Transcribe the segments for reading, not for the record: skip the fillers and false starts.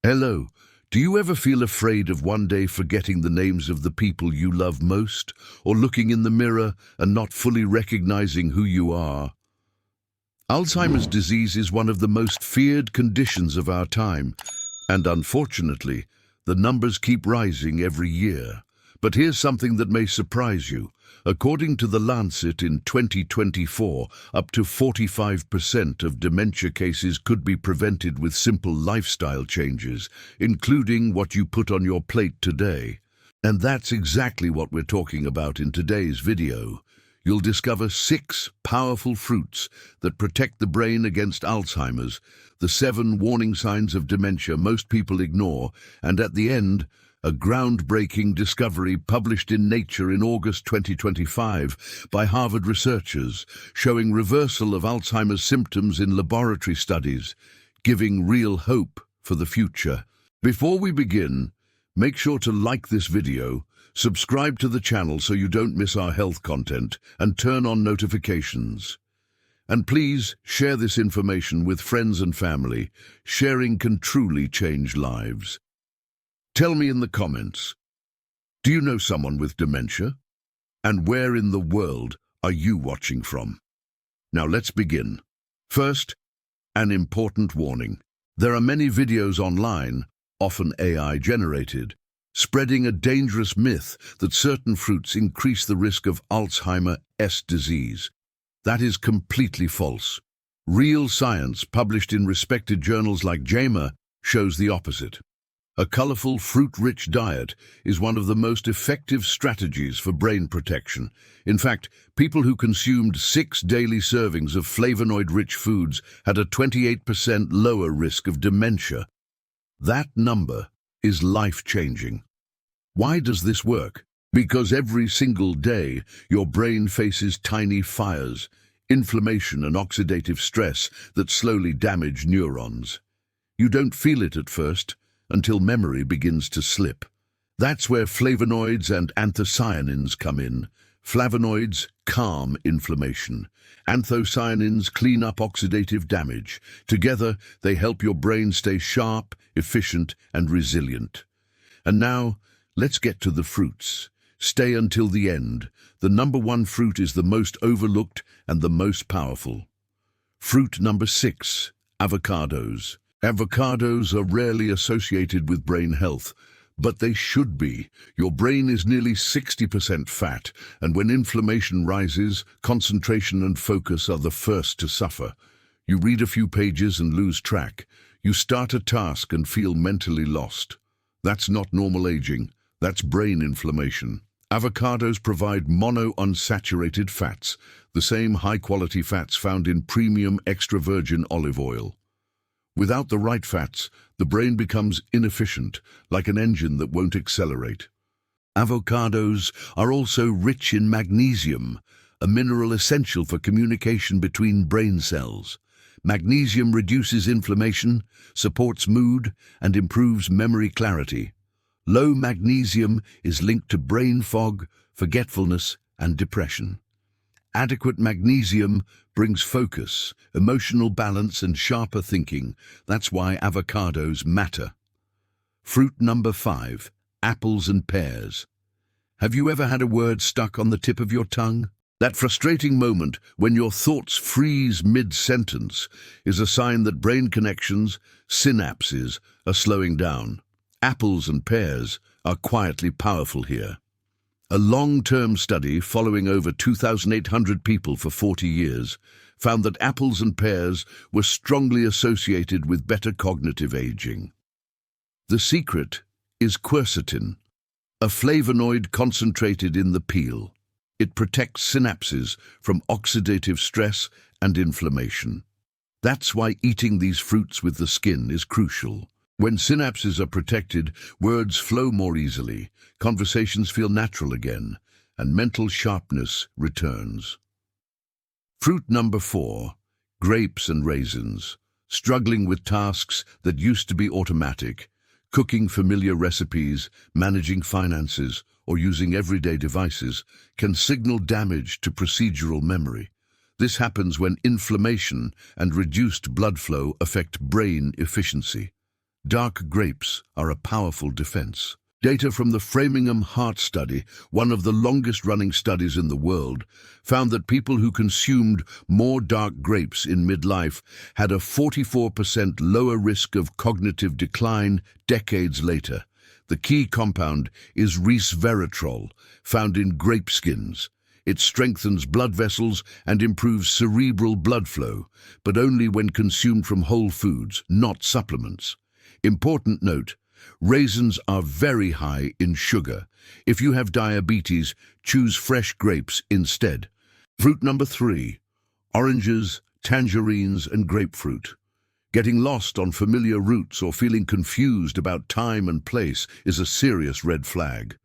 Hello. Do you ever feel afraid of one day forgetting the names of the people you love most, or looking in the mirror and not fully recognizing who you are? Alzheimer's disease is one of the most feared conditions of our time, and unfortunately, the numbers keep rising every year. But here's something that may surprise you. According to The Lancet in 2024, up to 45% of dementia cases could be prevented with simple lifestyle changes, including what you put on your plate today. And that's exactly what we're talking about in today's video. You'll discover 6 powerful fruits that protect the brain against Alzheimer's, the 7 warning signs of dementia most people ignore, and at the end, a groundbreaking discovery published in Nature in August 2025 by Harvard researchers showing reversal of Alzheimer's symptoms in laboratory studies, giving real hope for the future. Before we begin, make sure to like this video, subscribe to the channel so you don't miss our health content, and turn on notifications. And please share this information with friends and family. Sharing can truly change lives. Tell me in the comments, do you know someone with dementia? And where in the world are you watching from? Now let's begin. First, an important warning. There are many videos online, often AI-generated, spreading a dangerous myth that certain fruits increase the risk of Alzheimer's disease. That is completely false. Real science published in respected journals like JAMA shows the opposite. A colorful, fruit-rich diet is one of the most effective strategies for brain protection. In fact, people who consumed 6 daily servings of flavonoid-rich foods had a 28% lower risk of dementia. That number is life-changing. Why does this work? Because every single day, your brain faces tiny fires, inflammation and oxidative stress that slowly damage neurons. You don't feel it at first, until memory begins to slip. That's where flavonoids and anthocyanins come in. Flavonoids calm inflammation. Anthocyanins clean up oxidative damage. Together, they help your brain stay sharp, efficient, and resilient. And now, let's get to the fruits. Stay until the end. The number 1 fruit is the most overlooked and the most powerful. Fruit number 6, avocados. Avocados are rarely associated with brain health, but they should be. Your brain is nearly 60% fat, and when inflammation rises, concentration and focus are the first to suffer. You read a few pages and lose track. You start a task and feel mentally lost. That's not normal aging, that's brain inflammation. Avocados provide monounsaturated fats, the same high-quality fats found in premium extra virgin olive oil. Without the right fats, the brain becomes inefficient, like an engine that won't accelerate. Avocados are also rich in magnesium, a mineral essential for communication between brain cells. Magnesium reduces inflammation, supports mood, and improves memory clarity. Low magnesium is linked to brain fog, forgetfulness, and depression. Adequate magnesium brings focus, emotional balance, and sharper thinking. That's why avocados matter. Fruit number 5, apples and pears. Have you ever had a word stuck on the tip of your tongue? That frustrating moment when your thoughts freeze mid-sentence is a sign that brain connections, synapses, are slowing down. Apples and pears are quietly powerful here. A long-term study following over 2,800 people for 40 years found that apples and pears were strongly associated with better cognitive aging. The secret is quercetin, a flavonoid concentrated in the peel. It protects synapses from oxidative stress and inflammation. That's why eating these fruits with the skin is crucial. When synapses are protected, words flow more easily, conversations feel natural again, and mental sharpness returns. Fruit number 4, grapes and raisins. Struggling with tasks that used to be automatic, cooking familiar recipes, managing finances, or using everyday devices can signal damage to procedural memory. This happens when inflammation and reduced blood flow affect brain efficiency. Dark grapes are a powerful defense. Data from the Framingham Heart Study, one of the longest-running studies in the world, found that people who consumed more dark grapes in midlife had a 44% lower risk of cognitive decline decades later. The key compound is resveratrol, found in grape skins. It strengthens blood vessels and improves cerebral blood flow, but only when consumed from whole foods, not supplements. Important note: raisins are very high in sugar. If you have diabetes, choose fresh grapes instead. Fruit number 3, oranges, tangerines, and grapefruit. Getting lost on familiar routes or feeling confused about time and place is a serious red flag.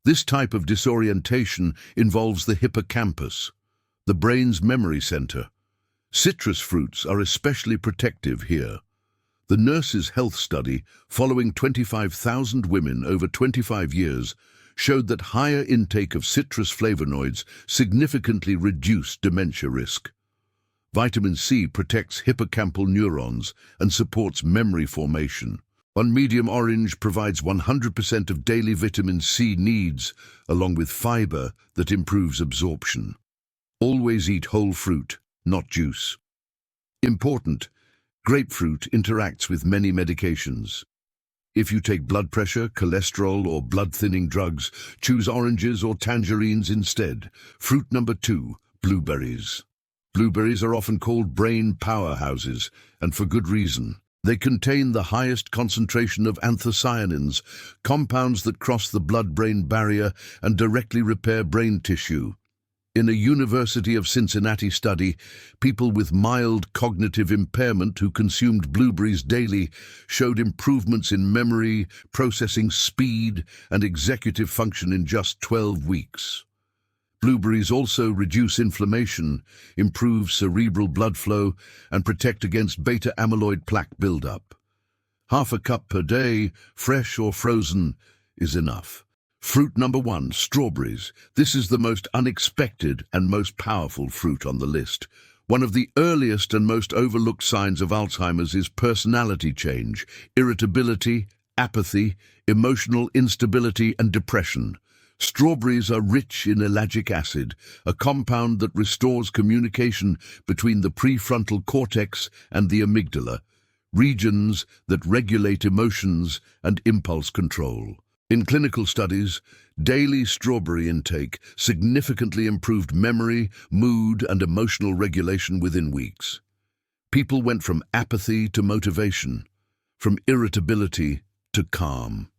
This type of disorientation involves the hippocampus, the brain's memory center. Citrus fruits are especially protective here. The Nurses' Health Study, following 25,000 women over 25 years, showed that higher intake of citrus flavonoids significantly reduced dementia risk. Vitamin C protects hippocampal neurons and supports memory formation. One medium orange provides 100% of daily vitamin C needs, along with fiber that improves absorption. Always eat whole fruit, not juice. Important: grapefruit interacts with many medications. If you take blood pressure, cholesterol, or blood-thinning drugs, choose oranges or tangerines instead. Fruit number 2, blueberries. Blueberries are often called brain powerhouses, and for good reason. They contain the highest concentration of anthocyanins, compounds that cross the blood-brain barrier and directly repair brain tissue. In a University of Cincinnati study, people with mild cognitive impairment who consumed blueberries daily showed improvements in memory, processing speed, and executive function in just 12 weeks. Blueberries also reduce inflammation, improve cerebral blood flow, and protect against beta-amyloid plaque buildup. Half a cup per day, fresh or frozen, is enough. Fruit number 1, strawberries. This is the most unexpected and most powerful fruit on the list. One of the earliest and most overlooked signs of Alzheimer's is personality change, irritability, apathy, emotional instability, and depression. Strawberries are rich in ellagic acid, a compound that restores communication between the prefrontal cortex and the amygdala, regions that regulate emotions and impulse control. In clinical studies, daily strawberry intake significantly improved memory, mood, and emotional regulation within weeks. People went from apathy to motivation, from irritability to calm.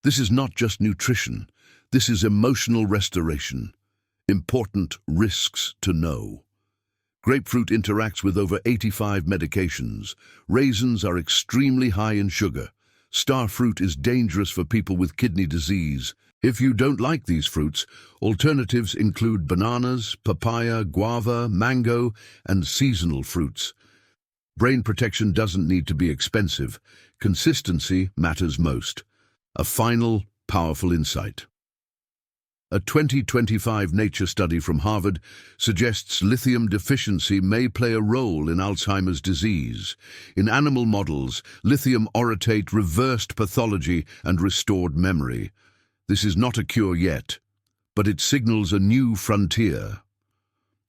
This is not just nutrition. This is emotional restoration. Important risks to know. Grapefruit interacts with over 85 medications. Raisins are extremely high in sugar. Star fruit is dangerous for people with kidney disease. If you don't like these fruits, alternatives include bananas, papaya, guava, mango, and seasonal fruits. Brain protection doesn't need to be expensive. Consistency matters most. A final, powerful insight. A 2025 Nature study from Harvard suggests lithium deficiency may play a role in Alzheimer's disease. In animal models, lithium orotate reversed pathology and restored memory. This is not a cure yet, but it signals a new frontier.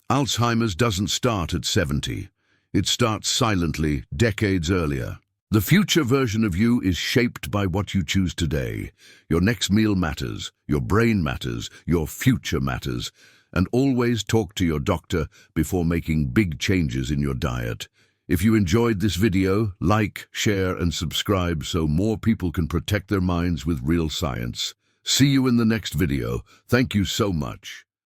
Alzheimer's doesn't start at 70. It starts silently, decades earlier. The future version of you is shaped by what you choose today. Your next meal matters, your brain matters, your future matters, and always talk to your doctor before making big changes in your diet. If you enjoyed this video, like, share, and subscribe so more people can protect their minds with real science. See you in the next video. Thank you so much.